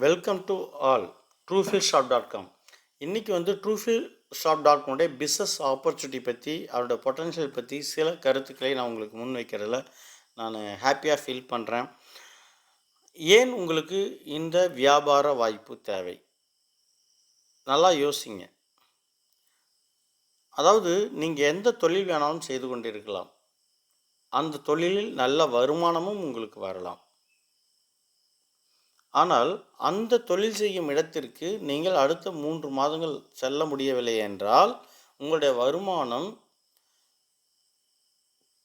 Welcome to all truefillshop.com. இன்றைக்கி truefillshop.com business opportunity பற்றி அதோட பொட்டன்ஷியல் பற்றி சில கருத்துக்களை நான் உங்களுக்கு முன் வைக்கிறதுல நான் ஹாப்பியாக ஃபீல் பண்ணுறேன். ஏன் உங்களுக்கு இந்த வியாபார வாய்ப்பு தேவை? நல்லா யோசிங்க. அதாவது நீங்கள் எந்த தொழில் வேணாலும் செய்து கொண்டிருக்கலாம். அந்த தொழிலில் நல்ல வருமானமும் உங்களுக்கு வரலாம். ஆனால் அந்த தொழில் செய்யும் இடத்திற்கு நீங்கள் அடுத்த 3 மாதங்கள் செல்ல முடியவில்லை என்றால் உங்களுடைய வருமானம்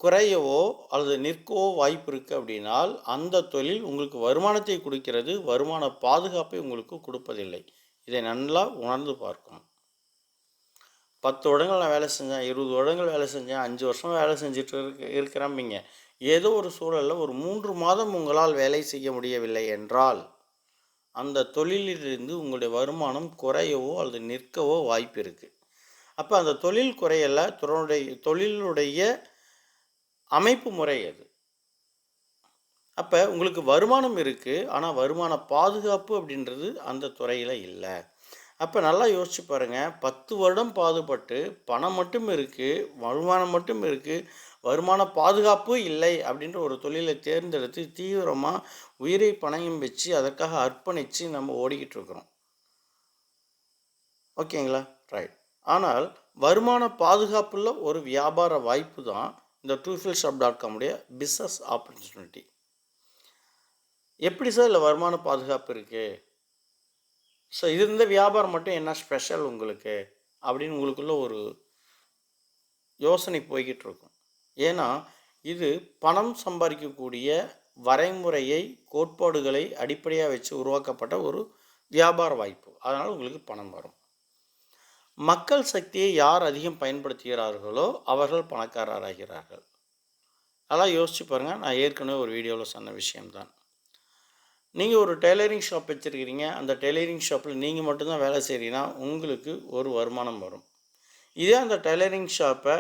குறையவோ அல்லது நிற்கவோ வாய்ப்பு இருக்குது. அப்படின்னால் அந்த தொழில் உங்களுக்கு வருமானத்தை கொடுக்கிறது, வருமான பாதுகாப்பை உங்களுக்கு கொடுப்பதில்லை. இதை நல்லா உணர்ந்து பார்க்கணும். 10 வருடங்கள் நான் வேலை செஞ்சேன், 20 வருடங்கள் வேலை செஞ்சேன், 5 வருஷம் வேலை செஞ்சுட்டு இருக்கிறாம்பிங்க. ஏதோ ஒரு சூழலில் ஒரு 3 மாதம் உங்களால் வேலை செய்ய முடியவில்லை என்றால் அந்த தொழிலிலிருந்து உங்களுடைய வருமானம் குறையவோ அல்லது நிற்கவோ வாய்ப்பு இருக்குது. அப்போ அந்த தொழில் குறையலை, தொழிலுடைய அமைப்பு முறை அது. அப்போ உங்களுக்கு வருமானம் இருக்குது, ஆனால் வருமான பாதுகாப்பு அப்படின்றது அந்த துறையில் இல்லை. அப்போ நல்லா யோசிச்சு பாருங்கள். 10 வருடம் பாடுபட்டு பணம் மட்டும் இருக்குது, வருமானம் மட்டும் இருக்குது, வருமான பாதுகாப்பு இல்லை அப்படின்ற ஒரு தொழிலை தேர்ந்தெடுத்து தீவிரமாக உயிரை பணயம் வச்சு அதற்காக அர்ப்பணித்து நம்ம ஓடிக்கிட்டு இருக்கிறோம். ஓகேங்களா? ரைட். ஆனால் வருமான பாதுகாப்புள்ள ஒரு வியாபார வாய்ப்பு தான் இந்த truefillshop.com உடைய பிஸ்னஸ் ஆப்பர்ச்சுனிட்டி. எப்படி சார் இல்லை வருமான பாதுகாப்பு இருக்குது? ஸோ இது இந்த வியாபாரம் மட்டும் என்ன ஸ்பெஷல் உங்களுக்கு அப்படின்னு உங்களுக்குள்ள ஒரு யோசனை போய்கிட்டு இருக்கும். ஏன்னா இது பணம் சம்பாதிக்கக்கூடிய வரைமுறையை, கோட்பாடுகளை அடிப்படையாக வச்சு உருவாக்கப்பட்ட ஒரு வியாபார வாய்ப்பு. அதனால் உங்களுக்கு பணம் வரும். மக்கள் சக்தியை யார் அதிகம் பயன்படுத்துகிறார்களோ அவர்கள் பணக்காரராகிறார்கள். அதெல்லாம் யோசிச்சு பாருங்கள். நான் ஏற்கனவே ஒரு வீடியோவில் சொன்ன விஷயம்தான். நீங்கள் ஒரு டெய்லரிங் ஷாப் வச்சுருக்கிறீங்க, அந்த டெய்லரிங் ஷாப்பில் நீங்கள் மட்டும்தான் வேலை செய்கிறீங்கன்னா உங்களுக்கு ஒரு வருமானம் வரும். இதே அந்த டெய்லரிங் ஷாப்பை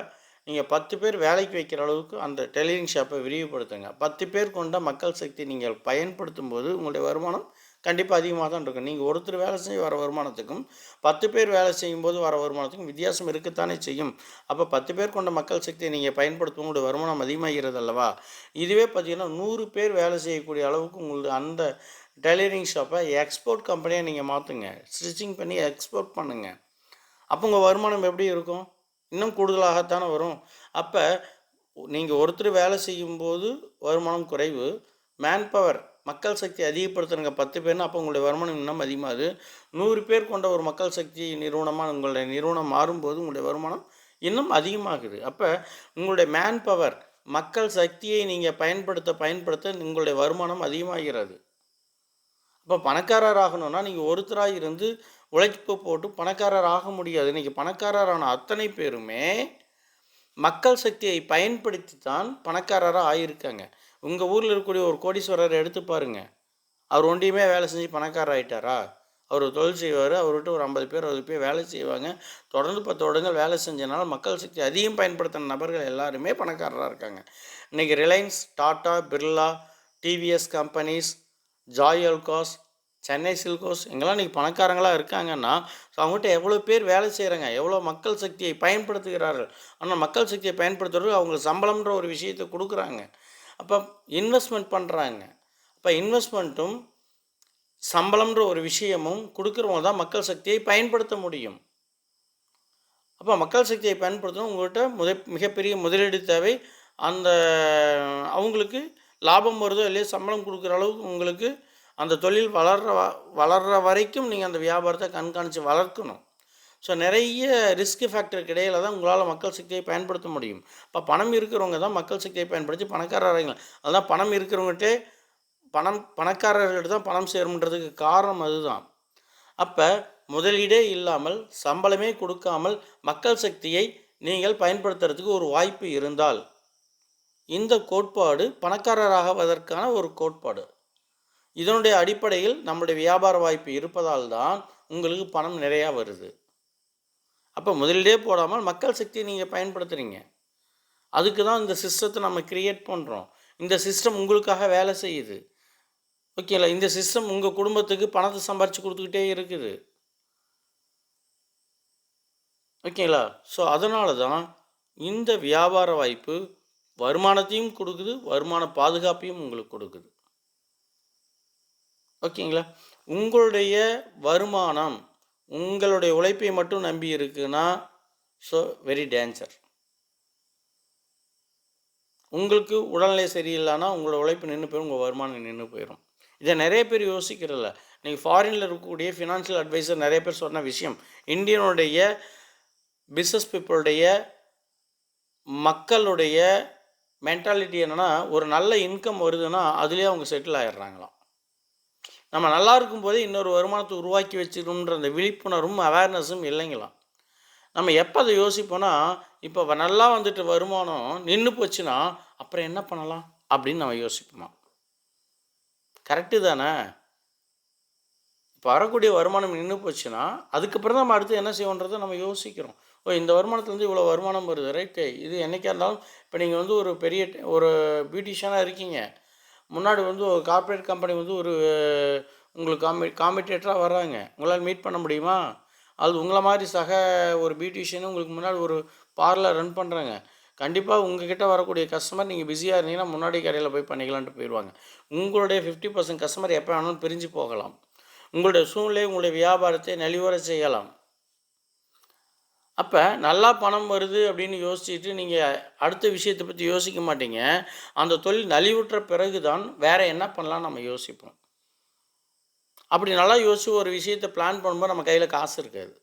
நீங்கள் 10 பேர் வேலைக்கு வைக்கிற அளவுக்கு அந்த டெய்லரிங் ஷாப்பை விரிவுபடுத்துங்க. 10 பேர் கொண்ட மக்கள் சக்தி நீங்கள் பயன்படுத்தும் போது உங்களுடைய வருமானம் கண்டிப்பாக அதிகமாக தான் இருக்கும். நீங்கள் ஒருத்தர் வேலை செய்ய வர வருமானத்துக்கும் 10 பேர் வேலை செய்யும்போது வர வருமானத்துக்கும் வித்தியாசம் இருக்கத்தானே செய்யும். அப்போ 10 பேர் கொண்ட மக்கள் சக்தியை நீங்கள் பயன்படுத்தும் உங்களுடைய வருமானம் அதிகமாகிறது அல்லவா? இதுவே பார்த்திங்கன்னா 100 பேர் வேலை செய்யக்கூடிய அளவுக்கு உங்களுக்கு அந்த டெய்லரிங் ஷாப்பை எக்ஸ்போர்ட் கம்பெனியாக நீங்கள் மாற்றுங்க. ஸ்டிச்சிங் பண்ணி எக்ஸ்போர்ட் பண்ணுங்கள். அப்போ உங்கள் வருமானம் எப்படி இருக்கும்? இன்னும் கூடுதலாகத்தானே வரும். அப்போ நீங்கள் ஒருத்தர் வேலை செய்யும்போது வருமானம் குறைவு, மேன் பவர் மக்கள் சக்தி அதிகப்படுத்துறங்க 10 பேர்னா அப்போ உங்களுடைய வருமானம் இன்னும் அதிகமாகுது. 100 பேர் கொண்ட ஒரு மக்கள் சக்தி நிறுவனமாக உங்களுடைய நிறுவனம் மாறும்போது உங்களுடைய வருமானம் இன்னும் அதிகமாகுது. அப்போ உங்களுடைய மேன் பவர் மக்கள் சக்தியை நீங்கள் பயன்படுத்த உங்களுடைய வருமானம் அதிகமாகிறது. அப்போ பணக்காரர் ஆகணும்னா நீங்கள் ஒருத்தராக இருந்து உழைப்பு போட்டு பணக்காரர் ஆக முடியாது. இன்றைக்கி பணக்காரரான அத்தனை பேருமே மக்கள் சக்தியை பயன்படுத்தி தான் பணக்காரராக ஆகியிருக்காங்க. உங்கள் ஊரில் இருக்கக்கூடிய ஒரு கோடீஸ்வரரை எடுத்து பாருங்கள். அவர் ஒன்றியுமே வேலை செஞ்சு பணக்காரர் ஆகிட்டாரா? அவர் தொழில் செய்வார், அவர்கிட்ட ஒரு 50 பேர் 60 பேர் வேலை செய்வாங்க. தொடர்ந்து 10 வருடங்கள் வேலை செஞ்சனால மக்கள் சக்தி அதிகம் பயன்படுத்தின நபர்கள் எல்லாருமே பணக்காரராக இருக்காங்க. இன்றைக்கி Reliance, Tata, Birla, TVS companies, Joy Alukkas, Chennai silks இங்கெல்லாம் இன்றைக்கி பணக்காரங்களாக இருக்காங்கன்னா அவங்ககிட்ட எவ்வளோ பேர் வேலை செய்கிறாங்க, எவ்வளோ மக்கள் சக்தியை பயன்படுத்துகிறார்கள். ஆனால் மக்கள் சக்தியை பயன்படுத்துறது அவங்களுக்கு சம்பளம்ன்ற ஒரு விஷயத்தை கொடுக்குறாங்க. அப்போ இன்வெஸ்ட்மெண்ட் பண்ணுறாங்க. அப்போ இன்வெஸ்ட்மெண்ட்டும் சம்பளம்ன்ற ஒரு விஷயமும் கொடுக்குறவங்க தான் மக்கள் சக்தியை பயன்படுத்த முடியும். அப்போ மக்கள் சக்தியை பயன்படுத்தணும். உங்கள்கிட்ட மிகப்பெரிய முதலீடு தேவை. அந்த அவங்களுக்கு லாபம் வருதோ இல்லையோ சம்பளம் கொடுக்குற அளவுக்கு உங்களுக்கு அந்த தொழில் வளர்கிற வரைக்கும் நீங்கள் அந்த வியாபாரத்தை கண்காணித்து வளர்க்கணும். ஸோ நிறைய ரிஸ்க் ஃபேக்டருக்கு இடையில தான் உங்களால் மக்கள் சக்தியை பயன்படுத்த முடியும். இப்போ பணம் இருக்கிறவங்க தான் மக்கள் சக்தியை பயன்படுத்தி பணக்காரராங்க. அதுதான் பணம் இருக்கிறவங்ககிட்டே பணக்காரர்கிட்ட தான் பணம் சேரும்ன்றதுக்கு காரணம் அதுதான். அப்போ முதலீடே இல்லாமல் சம்பளமே கொடுக்காமல் மக்கள் சக்தியை நீங்கள் பயன்படுத்துறதுக்கு ஒரு வாய்ப்பு இருந்தால் இந்த கோட்பாடு பணக்காரராகுவதற்கான ஒரு கோட்பாடு. இதனுடைய அடிப்படையில் நம்முடைய வியாபார வாய்ப்பு இருப்பதால் தான் உங்களுக்கு பணம் நிறையா வருது. அப்போ முதலீடே போடாமல் மக்கள் சக்தியை நீங்கள் பயன்படுத்துகிறீங்க. அதுக்கு தான் இந்த சிஸ்டத்தை நம்ம கிரியேட் பண்ணுறோம். இந்த சிஸ்டம் உங்களுக்காக வேலை செய்யுது. ஓகேங்களா? இந்த சிஸ்டம் உங்கள் குடும்பத்துக்கு பணத்தை சம்பாரித்து கொடுத்துக்கிட்டே இருக்குது. ஓகேங்களா? ஸோ அதனால தான் இந்த வியாபார வாய்ப்பு வருமானத்தையும் கொடுக்குது, வருமான பாதுகாப்பையும் உங்களுக்கு கொடுக்குது. ஓகேங்களா? உங்களுடைய வருமானம் உங்களுடைய உழைப்பை மட்டும் நம்பி இருக்குன்னா, ஸோ வெரி டேஞ்சர். உங்களுக்கு உடல்நிலை சரியில்லைன்னா உங்களோட உழைப்பு நின்று போயிடும், உங்கள் வருமானம் நின்று போயிடும். இதை நிறைய பேர் யோசிக்கிறதில்ல. நீங்கள் ஃபாரினில் இருக்கக்கூடிய ஃபினான்ஷியல் அட்வைசர் நிறைய பேர் சொன்ன விஷயம், இந்தியனுடைய பிஸ்னஸ் பீப்புளுடைய மக்களுடைய மென்டாலிட்டி என்னென்னா, ஒரு நல்ல இன்கம் வருதுன்னா அதுலேயே அவங்க செட்டில் ஆகிடுறாங்களாம். நம்ம நல்லா இருக்கும்போதே இன்னொரு வருமானத்தை உருவாக்கி வச்சுக்கணுன்ற அந்த விழிப்புணர்வும் அவேர்னஸும் இல்லைங்களாம். நம்ம எப்போ அதை யோசிப்போன்னா, இப்போ நல்லா வந்துட்டு வருமானம் நின்று போச்சுன்னா அப்புறம் என்ன பண்ணலாம் அப்படின்னு நம்ம யோசிப்போமா? கரெக்டு தானே? இப்போ வரக்கூடிய வருமானம் நின்று போச்சுன்னா அதுக்கப்புறம் தான் நம்ம அடுத்து என்ன செய்வோன்றதை நம்ம யோசிக்கிறோம். ஓ, இந்த வருமானத்துலேருந்து இவ்வளோ வருமானம் வருது, ரைட்டு. இது என்றைக்கா இருந்தாலும் இப்போ நீங்கள் வந்து ஒரு பெரிய ஒரு பியூட்டிஷியனாக இருக்கீங்க. முன்னாடி வந்து ஒரு கார்ப்பரேட் கம்பெனி வந்து ஒரு உங்களுக்கு காம்படிட்டராக வர்றாங்க. உங்களால் மீட் பண்ண முடியுமா? அது உங்களை மாதிரி சக ஒரு பியூட்டிஷியனும் உங்களுக்கு முன்னாடி ஒரு பார்லர் ரன் பண்ணுறாங்க. கண்டிப்பாக உங்ககிட்ட வரக்கூடிய கஸ்டமர் நீங்கள் பிஸியாக இருந்தீங்கன்னா முன்னாடி கடையில் போய் பண்ணிக்கலான்ட்டு போயிடுவாங்க. உங்களுடைய 50% கஸ்டமர் எப்போ வேணாலும் பிரிஞ்சு போகலாம். உங்களுடைய சூழ்நிலை உங்களுடைய வியாபாரத்தை நலிவுற செய்யலாம். அப்போ நல்லா பணம் வருது அப்படின்னு யோசிச்சுட்டு நீங்கள் அடுத்த விஷயத்தை பற்றி யோசிக்க மாட்டீங்க. அந்த தொழில் நலிவுற்ற பிறகு தான் வேறு என்ன பண்ணலான்னு நம்ம யோசிப்போம். அப்படி நல்லா யோசித்து ஒரு விஷயத்தை பிளான் பண்ணும்போது நம்ம கையில் காசு இருக்காது.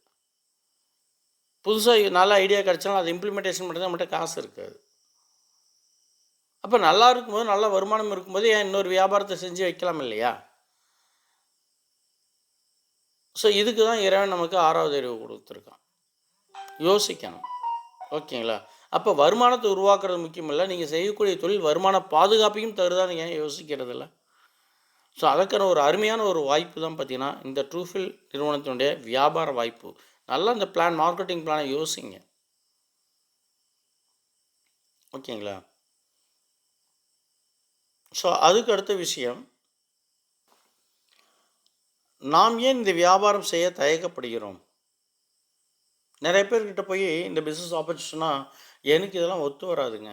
புதுசாக நல்ல ஐடியா கிடச்சாலும் அது இம்ப்ளிமெண்டேஷன் பண்ணுறது நம்மகிட்ட காசு இருக்காது. அப்போ நல்லா இருக்கும்போது நல்ல வருமானம் இருக்கும்போது ஏன் இன்னொரு வியாபாரத்தை செஞ்சு வைக்கலாம் இல்லையா? ஸோ இதுக்கு தான் இறைவன் நமக்கு 6வது அறிவு கொடுத்துருக்கான். யோசிக்கணும். ஓகேங்களா? அப்போ வருமானத்தை உருவாக்குறது முக்கியம் இல்லை, நீங்கள் செய்யக்கூடிய தொழில் வருமான பாதுகாப்பையும் தருதா நீங்கள் ஏன் யோசிக்கிறது இல்லை? ஸோ அதற்கான ஒரு அருமையான ஒரு வாய்ப்பு தான் பார்த்தீங்கன்னா இந்த ட்ரூஃபில் நிறுவனத்தினுடைய வியாபார வாய்ப்பு. நல்லா இந்த பிளான், மார்க்கெட்டிங் பிளானை யோசிங்க. ஓகேங்களா? ஸோ அதுக்கு அடுத்த விஷயம், நாம் ஏன் இந்த வியாபாரம் செய்ய தயக்கப்படுகிறோம்? நிறைய பேர்கிட்ட போய் இந்த பிஸ்னஸ் ஆப்பர்ச்சுனிட்டினா, எனக்கு இதெல்லாம் ஒத்து வராதுங்க,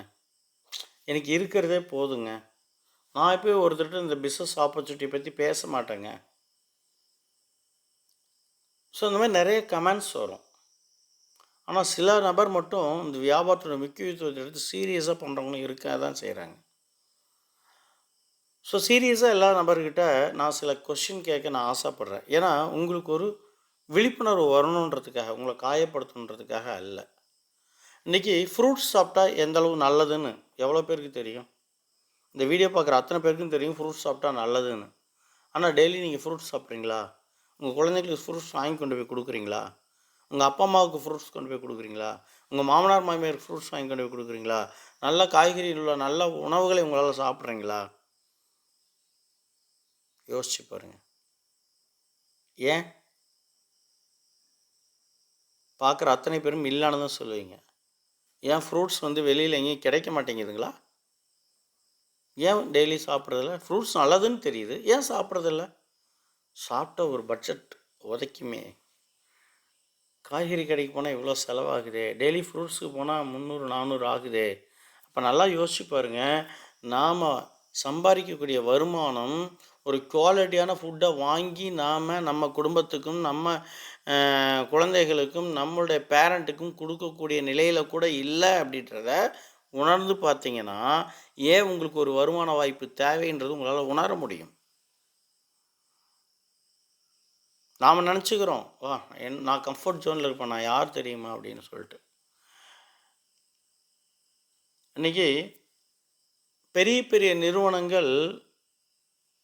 எனக்கு இருக்கிறதே போதுங்க, நான் போய் ஒருத்தர்கிட்ட இந்த பிஸ்னஸ் ஆப்பர்ச்சுனிட்டி பற்றி பேச மாட்டேங்க. ஸோ இந்த மாதிரி நிறைய கமெண்ட்ஸ் வரும். ஆனால் சில நபர் மட்டும் இந்த வியாபாரத்தோட முக்கியத்துவத்தை எடுத்து சீரியஸாக பண்ணுறவங்களும் இருக்க தான் செய்கிறாங்க. ஸோ சீரியஸாக எல்லா நபர்கிட்ட நான் சில கொஷின் கேட்க நான் ஆசைப்பட்றேன். ஏன்னா உங்களுக்கு ஒரு விழிப்புணர்வு வரணுன்றதுக்காக, உங்களை காயப்படுத்தணுன்றதுக்காக அல்ல. இன்றைக்கி ஃப்ரூட்ஸ் சாப்பிட்டா எந்த அளவு நல்லதுன்னு எவ்வளோ பேருக்கு தெரியும்? இந்த வீடியோ பார்க்குற அத்தனை பேருக்கும் தெரியும் ஃப்ரூட்ஸ் சாப்பிட்டா நல்லதுன்னு. ஆனால் டெய்லி நீங்கள் ஃப்ரூட்ஸ் சாப்பிட்றீங்களா? உங்கள் குழந்தைங்களுக்கு ஃப்ரூட்ஸ் வாங்கி கொண்டு போய் கொடுக்குறீங்களா? உங்கள் அப்பா அம்மாவுக்கு ஃப்ரூட்ஸ் கொண்டு போய் கொடுக்குறீங்களா? உங்கள் மாமனார் மாமியாருக்கு ஃப்ரூட்ஸ் வாங்கி கொண்டு போய் கொடுக்குறீங்களா? நல்ல காய்கறி உள்ள நல்ல உணவுகளை உங்களால் சாப்பிட்றீங்களா? யோசிச்சு பாருங்கள். ஏன் பார்க்குற அத்தனை பேரும் இல்லான்னு தான் சொல்லுவீங்க. ஏன் ஃப்ரூட்ஸ் வந்து வெளியில் எங்கேயும் கிடைக்க மாட்டேங்குதுங்களா? ஏன் டெய்லி சாப்பிட்றதில்ல? ஃப்ரூட்ஸ் நல்லதுன்னு தெரியுது, ஏன் சாப்பிட்றதில்ல? சாப்பிட்ட ஒரு பட்ஜெட் உதைக்குமே. காய்கறி கடைக்கு போனால் இவ்வளோ செலவாகுதே, டெய்லி ஃப்ரூட்ஸுக்கு போனால் 300 400 ஆகுதே. அப்போ நல்லா யோசிச்சு பாருங்கள், நாம் சம்பாதிக்கக்கூடிய வருமானம் ஒரு குவாலிட்டியான ஃபுட்டை வாங்கி நாம் நம்ம குடும்பத்துக்கும் நம்ம குழந்தைகளுக்கும் நம்மளுடைய பேரண்ட்டுக்கும் கொடுக்கக்கூடிய நிலையில் கூட இல்லை அப்படின்றத உணர்ந்து பார்த்தீங்கன்னா, ஏன் உங்களுக்கு ஒரு வருமான வாய்ப்பு தேவைன்றது உங்களால் உணர முடியும். நாம் நினச்சிக்கிறோம், நான் கம்ஃபர்ட் ஜோனில் இருப்பேன், நான் யார் தெரியுமா அப்படின்னு சொல்லிட்டு. இன்றைக்கி பெரிய பெரிய நிறுவனங்கள்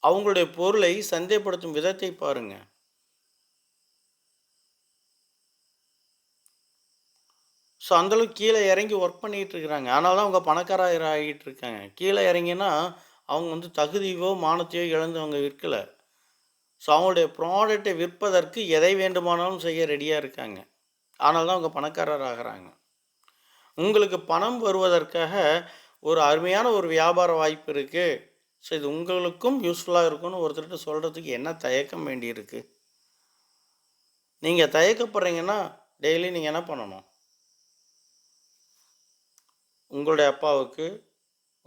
அவங்களுடைய பொருளை சந்தைப்படுத்தும் விதத்தை பாருங்கள். ஸோ அந்தளவுக்கு கீழே இறங்கி ஒர்க் பண்ணிகிட்டு இருக்கிறாங்க. ஆனால் தான் அவங்க பணக்காரர் ஆகிட்டு இருக்காங்க. கீழே இறங்கினா அவங்க வந்து தகுதியோ மானத்தையோ இழந்து அவங்க விற்கலை. ஸோ அவங்களுடைய ப்ராடக்டை விற்பதற்கு எதை வேண்டுமானாலும் செய்ய ரெடியாக இருக்காங்க. ஆனால் தான் அவங்க பணக்காரர் ஆகிறாங்க. உங்களுக்கு பணம் வருவதற்காக ஒரு அருமையான ஒரு வியாபார வாய்ப்பு இருக்குது, ஸோ இது உங்களுக்கும் யூஸ்ஃபுல்லாக இருக்கும்னு ஒருத்தர்கிட்ட சொல்கிறதுக்கு என்ன தயக்கம் வேண்டியிருக்கு? நீங்கள் தயக்கப்படுறீங்கன்னா டெய்லி நீங்கள் என்ன பண்ணணும்? உங்களுடைய அப்பாவுக்கு,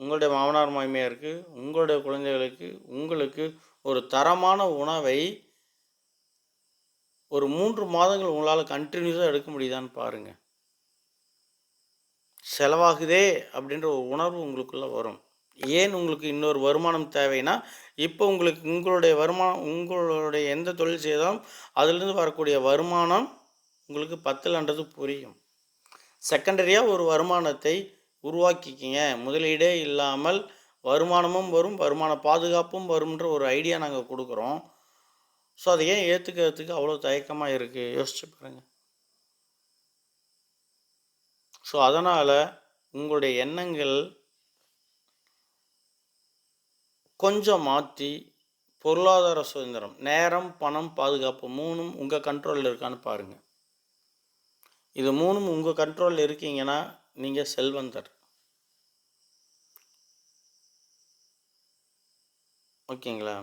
உங்களுடைய மாமனார் மாமியாருக்கு, உங்களுடைய குழந்தைகளுக்கு, உங்களுக்கு ஒரு தரமான உணவை ஒரு 3 மாதங்கள் உங்களால் கண்டினியூஸாக எடுக்க முடியுதான்னு பாருங்கள். செலவாகுதே அப்படின்ற ஒரு உணர்வு உங்களுக்குள்ளே வரும். ஏன் உங்களுக்கு இன்னொரு வருமானம் தேவைன்னா, இப்போ உங்களுக்கு உங்களுடைய எந்த தொழில் செய்தாலும் அதிலிருந்து வரக்கூடிய வருமானம் உங்களுக்கு பத்தலன்றது புரியும். செகண்டரியாக ஒரு வருமானத்தை உருவாக்கிக்கிங்க. முதலீடே இல்லாமல் வருமானமும் வரும், வருமான பாதுகாப்பும் வரும்ன்ற ஒரு ஐடியா நாங்கள் கொடுக்குறோம். ஸோ அதை ஏன் ஏற்றுக்கிறதுக்கு அவ்வளோ தயக்கமாக இருக்குது? யோசிச்சு பாருங்கள். ஸோ அதனால் உங்களுடைய எண்ணங்கள் கொஞ்சம் மாற்றி பொருளாதார சுதந்திரம், நேரம், பணம், பாதுகாப்பு 3ம் உங்கள் கண்ட்ரோலில் இருக்கான்னு பாருங்கள். இது 3ம் உங்கள் கண்ட்ரோலில் இருக்கீங்கன்னா நீங்கள் செல்வந்தர். ஓகேங்களா?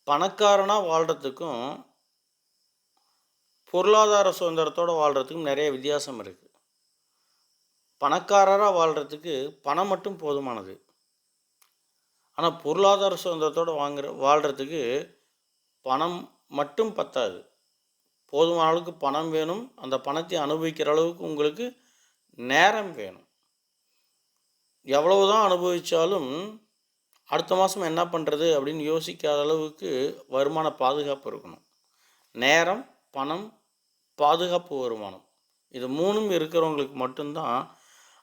பணக்காரனாக வாழ்கிறதுக்கும் பொருளாதார சுதந்திரத்தோடு வாழ்கிறதுக்கும் நிறைய வித்தியாசம் இருக்குது. பணக்காரராக வாழ்கிறதுக்கு பணம் மட்டும் போதுமானது. ஆனால் பொருளாதார சுதந்திரத்தோடு வாழ்கிறதுக்கு பணம் மட்டும் பத்தாது. போதுமான அளவுக்கு பணம் வேணும். அந்த பணத்தை அனுபவிக்கிற அளவுக்கு உங்களுக்கு நேரம் வேணும். எவ்வளவு தான் அனுபவித்தாலும் அடுத்த மாதம் என்ன பண்ணுறது அப்படின்னு யோசிக்காத அளவுக்கு வருமான பாதுகாப்பு இருக்கணும். நேரம், பணம், பாதுகாப்பு, வருமானம், இது 3ம் இருக்கிறவங்களுக்கு மட்டும்தான்,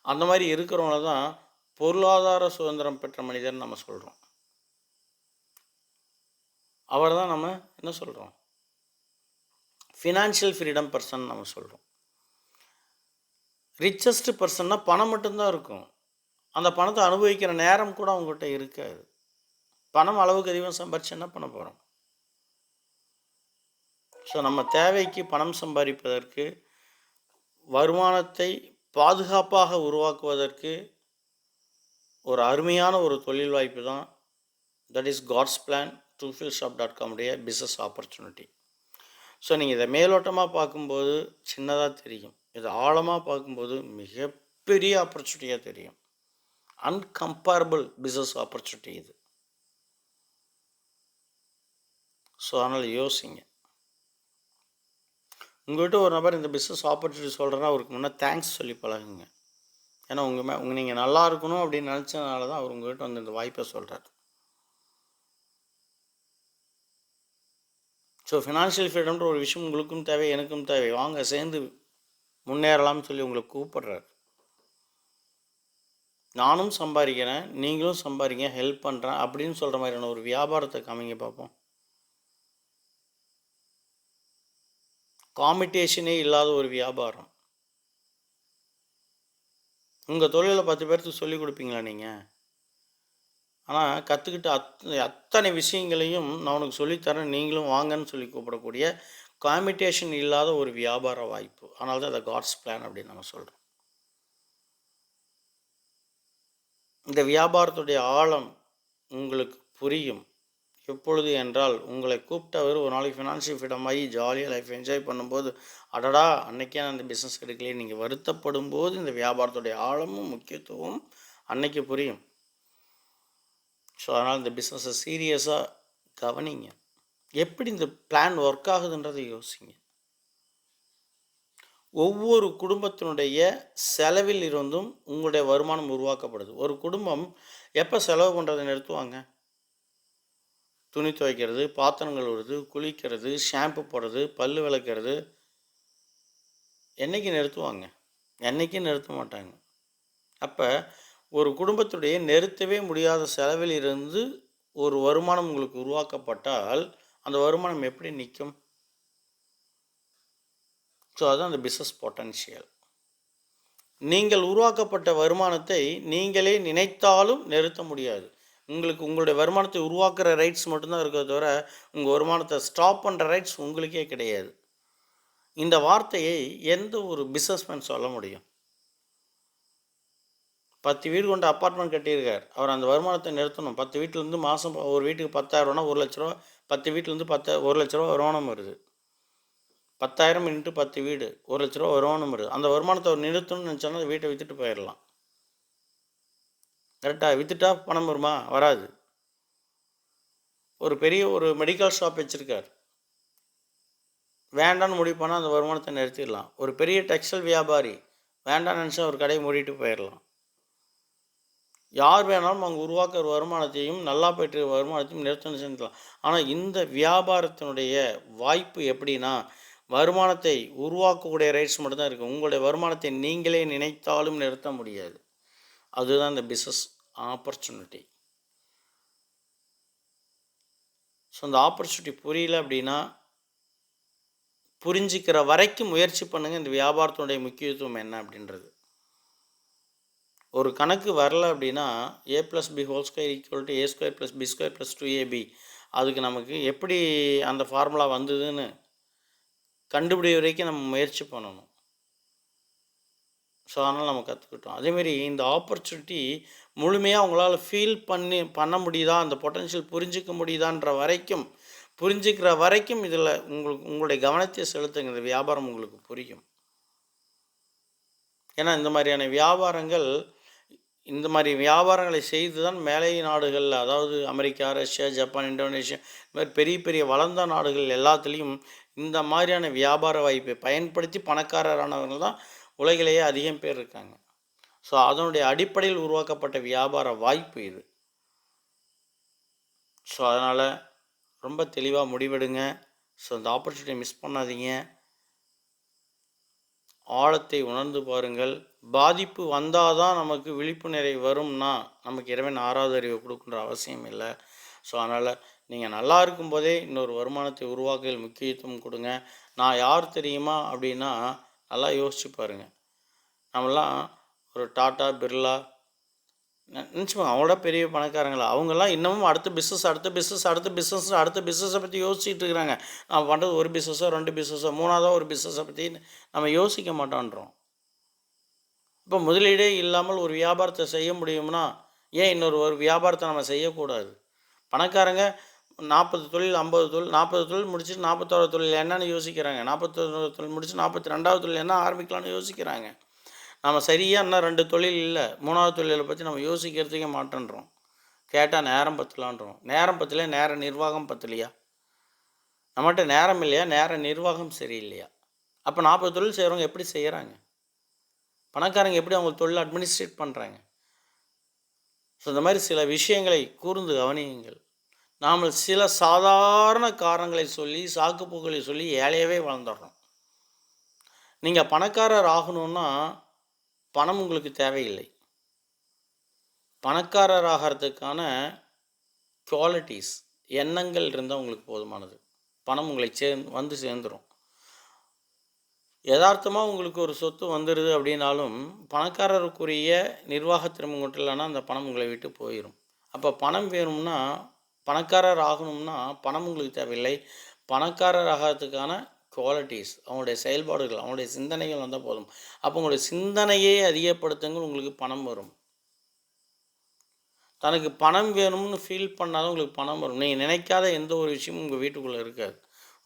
அந்த மாதிரி இருக்கிறவங்கள தான் பொருளாதார சுதந்திரம் பெற்ற மனிதன் நம்ம சொல்கிறோம். அவர் தான் நம்ம என்ன சொல்கிறோம்? ஃபினான்ஷியல் ஃப்ரீடம் பர்சன் நம்ம சொல்கிறோம். ரிச்சஸ்ட் பர்சன்னா பணம் மட்டும்தான் இருக்கும். அந்த பணத்தை அனுபவிக்கிற நேரம் கூட அவங்ககிட்ட இருக்காது. பணம் அளவுக்கு அதிகம் சம்பாரிச்சு என்ன பண்ண போகிறோம்? ஸோ நம்ம தேவைக்கு பணம் சம்பாதிப்பதற்கு, வருமானத்தை பாதுகாப்பாக உருவாக்குவதற்கு ஒரு அருமையான ஒரு தொழில் வாய்ப்பு தான் that is God's plan truefillshop.com உடைய பிஸ்னஸ் ஆப்பர்ச்சுனிட்டி. ஸோ நீங்கள் இதை மேலோட்டமாக பார்க்கும்போது சின்னதாக தெரியும். இதை ஆழமாக பார்க்கும்போது மிகப்பெரிய ஆப்பர்ச்சுனிட்டியாக தெரியும். அன்கம்பேரபிள் பிஸ்னஸ் ஆப்பர்ச்சுனிட்டி இது. ஸோ அதனால் யோசிங்க. உங்கள்கிட்ட ஒரு நபர் இந்த பிஸ்னஸ் ஆப்பர்ச்சுனிட்டி சொல்கிறேன்னா அவருக்கு முன்னே தேங்க்ஸ் சொல்லி பழகுங்க. ஏன்னா நீங்கள் நல்லா இருக்கணும் அப்படின்னு நினச்சதுனால தான் அவர் உங்கள்கிட்ட வந்து இந்த வாய்ப்பை சொல்கிறார். ஸோ ஃபினான்ஷியல் ஃப்ரீடம்ன்ற ஒரு விஷயம் உங்களுக்கும் தேவை, எனக்கும் தேவை. வாங்க சேர்ந்து முன்னேறலாம்னு சொல்லி உங்களை கூப்பிடுறாரு. நானும் சம்பாதிக்கிறேன், நீங்களும் சம்பாதிங்க, ஹெல்ப் பண்ணுறேன் அப்படின்னு சொல்கிற மாதிரியான ஒரு வியாபாரத்தை காமிங்க பார்ப்போம். காம்படிஷனே இல்லாத ஒரு வியாபாரம். உங்கள் தொழிலில் 10 பேருக்கு சொல்லிக் கொடுப்பீங்களா நீங்கள்? ஆனால் கற்றுக்கிட்ட அத்தனை விஷயங்களையும் நான் உனக்கு சொல்லித்தரேன், நீங்களும் வாங்கன்னு சொல்லி கூப்பிடக்கூடிய காம்படிஷன் இல்லாத ஒரு வியாபார வாய்ப்பு. அதனால தான் அதை காட்ஸ் பிளான் அப்படின்னு நம்ம சொல்கிறோம். இந்த வியாபாரத்துடைய ஆழம் உங்களுக்கு புரியும் எப்பொழுது என்றால், உங்களை கூப்பிட்டவர் ஒரு நாளைக்கு ஃபினான்ஷியல் ஃப்ரீடம் ஆகி ஜாலியாக லைஃப் என்ஜாய் பண்ணும்போது, அடடா அன்றைக்கே நான் இந்த பிஸ்னஸ் எடுக்கலையே நீங்கள் வருத்தப்படும் போது இந்த வியாபாரத்துடைய ஆழமும் முக்கியத்துவம் அன்னைக்கு புரியும். ஸோ அதனால் இந்த பிஸ்னஸை சீரியஸாக கவனிங்க. எப்படி இந்த பிளான் ஒர்க் ஆகுதுன்றதை யோசிங்க. ஒவ்வொரு குடும்பத்தினுடைய செலவில் இருந்தும் உங்களுடைய வருமானம் உருவாக்கப்படுது. ஒரு குடும்பம் எப்போ செலவு பண்ணுறதை நிறுத்துவாங்க? துணி துவைக்கிறது, பாத்திரங்கள் வருது, குளிக்கிறது, ஷாம்பு போடுறது, பல் விளக்கிறது, என்றைக்கு நிறுத்துவாங்க? என்றைக்கும் நிறுத்த மாட்டாங்க. அப்போ ஒரு குடும்பத்துடைய நிறுத்தவே முடியாத செலவில் இருந்து ஒரு வருமானம் உங்களுக்கு உருவாக்கப்பட்டால் அந்த வருமானம் எப்படி நிற்கும்? ஸோ அதுதான் அந்த பிஸ்னஸ் பொட்டன்ஷியல். நீங்கள் உருவாக்கப்பட்ட வருமானத்தை நீங்களே நினைத்தாலும் நிறுத்த முடியாது. உங்களுடைய வருமானத்தை உருவாக்குற ரைட்ஸ் மட்டும்தான் இருக்கிறத தவிர உங்கள் வருமானத்தை ஸ்டாப் பண்ணுற ரைட்ஸ் உங்களுக்கே கிடையாது. இந்த வார்த்தையை எந்த ஒரு பிஸ்னஸ்மேன் சொல்ல முடியும்? 10 வீடு கொண்ட அப்பார்ட்மெண்ட் கட்டியிருக்கார். அவர் அந்த வருமானத்தை நிறுத்தணும். 10 வீட்டிலேருந்து மாதம் ஒரு வீட்டுக்கு 10,000 ₹1,00,000, 10 வீட்டிலேருந்து ₹1,00,000 வருமானம் வருது. 10,000 × 10 வீடு ₹1,00,000 வருமானம் வருது. அந்த வருமானத்தை அவர் நிறுத்தணும்னு நினச்சாலும் அந்த வீட்டை விற்றுட்டு போயிடலாம். கரெக்டாக? விற்றுட்டா பணம் வருமா? வராது. ஒரு பெரிய மெடிக்கல் ஷாப் வச்சுருக்கார். வேண்டான்னு முடிவு பண்ணால் அந்த வருமானத்தை நிறுத்திடலாம். ஒரு பெரிய டெக்ஸ்டைல் வியாபாரி வேண்டான்னு நினச்சா ஒரு கடையை மூடிட்டு போயிடலாம். யார் வேணாலும் அவங்க உருவாக்குற வருமானத்தையும் நல்லா போய்ட்டு வருமானத்தையும் நிறுத்தணும் செஞ்சுக்கலாம். ஆனால் இந்த வியாபாரத்தினுடைய வாய்ப்பு எப்படின்னா, வருமானத்தை உருவாக்கக்கூடிய ரைட்ஸ் மட்டும்தான் இருக்குது. உங்களுடைய வருமானத்தை நீங்களே நினைத்தாலும் நிறுத்த முடியாது. அதுதான் இந்த பிஸ்னஸ் ஆப்பர்ச்சுனிட்டி. ஸோ அந்த ஆப்பர்ச்சுனிட்டி புரியல அப்படின்னா, புரிஞ்சிக்கிற வரைக்கும் முயற்சி பண்ணுங்கள் இந்த வியாபாரத்தினுடைய முக்கியத்துவம் என்ன அப்படின்றது. ஒரு கணக்கு வரல அப்படின்னா a + b² = a² + b² + 2ab, அதுக்கு நமக்கு எப்படி அந்த ஃபார்முலா வந்ததுன்னு கண்டுபிடிக்கிற வரைக்கும் நம்ம முயற்சி பண்ணணும். ஸோ அதனால் நம்ம கற்றுக்கிட்டோம். அதேமாரி இந்த ஆப்பர்ச்சுனிட்டி முழுமையாக அவங்களால ஃபீல் பண்ண முடியுதா, அந்த பொட்டன்ஷியல் புரிஞ்சிக்க புரிஞ்சிக்கிற வரைக்கும் இதில் உங்களுடைய கவனத்தை செலுத்துங்க. இந்த வியாபாரம் உங்களுக்கு புரியும். ஏன்னா இந்த மாதிரி வியாபாரங்களை செய்து தான் மேலை நாடுகளில், அதாவது அமெரிக்கா, ரஷ்யா, ஜப்பான், இந்தோனேஷியா, இந்த மாதிரி பெரிய பெரிய வளர்ந்த நாடுகள் எல்லாத்துலேயும் இந்த மாதிரியான வியாபார வாய்ப்பை பயன்படுத்தி பணக்காரரானவர்கள் தான் உலகிலேயே அதிகம் பேர் இருக்காங்க. ஸோ அதனுடைய அடிப்படையில் உருவாக்கப்பட்ட வியாபார வாய்ப்பு இது. ஸோ அதனால் ரொம்ப தெளிவாக முடிவெடுங்க. ஸோ அந்த ஆப்பர்ச்சுனிட்டியை மிஸ் பண்ணாதீங்க. ஆழத்தை உணர்ந்து பாருங்கள். பாதிப்பு வந்தால் தான் நமக்கு விழிப்பு நிறை வரும்னா நமக்கு இறைவன் 6வது அறிவை கொடுக்குன்ற அவசியம் இல்லை. ஸோ அதனால் நீங்கள் நல்லா இருக்கும்போதே இன்னொரு வருமானத்தை உருவாக்குதல் முக்கியத்துவம் கொடுங்க. நான் யார் தெரியுமா அப்படின்னா நல்லா யோசிச்சு பாருங்கள். நம்மளாம் ஒரு டாட்டா, பிர்லா நினச்சிப்பாங்க அவங்களோட பெரிய பணக்காரங்களா, அவங்கெல்லாம் இன்னமும் அடுத்த பிஸ்னஸை பற்றி யோசிச்சுட்டு இருக்கிறாங்க. நம்ம பண்ணுறது ஒரு பிஸ்னஸோ 2 பிஸ்னஸோ 3ஆவதோ ஒரு பிஸ்னஸை பற்றி நம்ம யோசிக்க மாட்டோன்றோம். இப்போ முதலீடே இல்லாமல் ஒரு வியாபாரத்தை செய்ய முடியும்னா ஏன் ஒரு வியாபாரத்தை நம்ம செய்யக்கூடாது? பணக்காரங்க 40 தொழில் 50 தொழில் 40 தொழில் முடிச்சுட்டு 41வது தொழில் என்னன்னு யோசிக்கிறாங்க. 41வது தொழில் முடிச்சு 42வது தொழில் என்ன ஆரம்பிக்கலாம்னு யோசிக்கிறாங்க. நம்ம சரியாக இன்னும் 2 தொழில் இல்லை, 3ஆவது தொழிலை பற்றி நம்ம யோசிக்கிறதுக்கே மாட்டேன்றோம். கேட்டால் நேரம் பத்தலான்றோம். நேரம் பத்தலையா? நேர நிர்வாகம் பத்தலையா? நம்மகிட்ட நேரம் இல்லையா? நேர நிர்வாகம் சரியில்லையா? அப்போ 40 தொழில் செய்கிறவங்க எப்படி செய்கிறாங்க? பணக்காரங்க எப்படி அவங்க தொழில் அட்மினிஸ்ட்ரேட் பண்ணுறாங்க? ஸோ இந்த மாதிரி சில விஷயங்களை கூர்ந்து கவனியுங்கள். நாம் சில சாதாரண காரணங்களை சொல்லி சாக்குப்போக்களை சொல்லி ஏழையவே வளர்ந்துடுறோம். நீங்கள் பணக்காரர் ஆகணும்னா பணம் உங்களுக்கு தேவையில்லை. பணக்காரர் ஆகிறதுக்கான குவாலிட்டிஸ், எண்ணங்கள் இருந்தால் உங்களுக்கு போதுமானது. பணம் உங்களை வந்து சேர்ந்துடும். யதார்த்தமாக உங்களுக்கு ஒரு சொத்து வந்துடுது அப்படின்னாலும் பணக்காரருக்குரிய நிர்வாகத்திறமை கொண்டு இல்லைன்னா அந்த பணம் உங்களை விட்டு போயிடும். அப்போ பணம் வேணும்னா, பணக்காரர் ஆகணும்னா பணம் உங்களுக்கு தேவையில்லை. பணக்காரர் ஆகிறதுக்கான குவாலிட்டிஸ், அவங்களுடைய செயல்பாடுகள், அவங்களுடைய சிந்தனைகள் வந்தால் போதும். அப்போ உங்களுடைய சிந்தனையை அதிகப்படுத்துங்கள், உங்களுக்கு பணம் வரும். தனக்கு பணம் வேணும்னு ஃபீல் பண்ணாதான் உங்களுக்கு பணம் வரும். நீங்கள் நினைக்காத எந்த ஒரு விஷயமும் உங்கள் வீட்டுக்குள்ளே இருக்காது.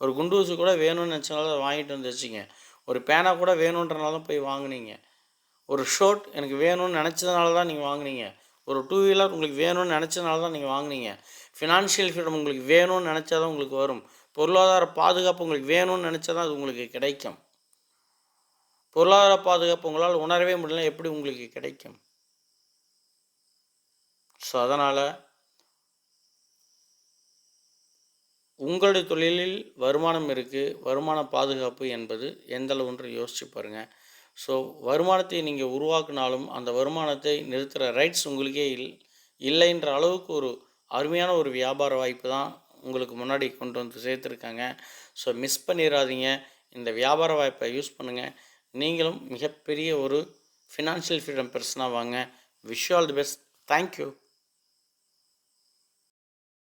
ஒரு குண்டு ஊசி கூட வேணும்னு நினச்சனால அதை வாங்கிட்டு வந்து வச்சிங்க. ஒரு பேனா கூட வேணுன்றனால தான் போய் வாங்கினீங்க. ஒரு ஷர்ட் எனக்கு வேணும்னு நினச்சதுனால தான் நீங்கள் வாங்கினீங்க. ஒரு 2 வீலர் உங்களுக்கு வேணும்னு நினச்சதுனால தான் நீங்கள் வாங்கினீங்க. ஃபினான்ஷியல் ஃப்ரீடம் உங்களுக்கு வேணும்னு நினச்சா தான் உங்களுக்கு வரும். பொருளாதார பாதுகாப்பு உங்களுக்கு வேணும்னு நினச்சா தான் அது உங்களுக்கு கிடைக்கும். பொருளாதார பாதுகாப்பு உங்களால் உணரவே முடியல, எப்படி உங்களுக்கு கிடைக்கும்? ஸோ அதனால் உங்களுடைய தொழிலில் வருமானம் இருக்குது, வருமான பாதுகாப்பு என்பது எந்தளவுன்று யோசிச்சு பாருங்கள். ஸோ வருமானத்தை நீங்கள் உருவாக்குனாலும் அந்த வருமானத்தை நிறுத்துகிற ரைட்ஸ் உங்களுக்கே இல்லைன்ற அளவுக்கு ஒரு அருமையான ஒரு வியாபார வாய்ப்பு தான் உங்களுக்கு முன்னாடி கொண்டு வந்து சேர்த்துருக்காங்க. ஸோ மிஸ் பண்ணிடாதீங்க. இந்த வியாபார வாய்ப்பை யூஸ் பண்ணுங்கள். நீங்களும் மிகப்பெரிய ஒரு ஃபினான்ஷியல் ஃப்ரீடம் பர்சனாக வாங்க. Wish you all the best. Thank you.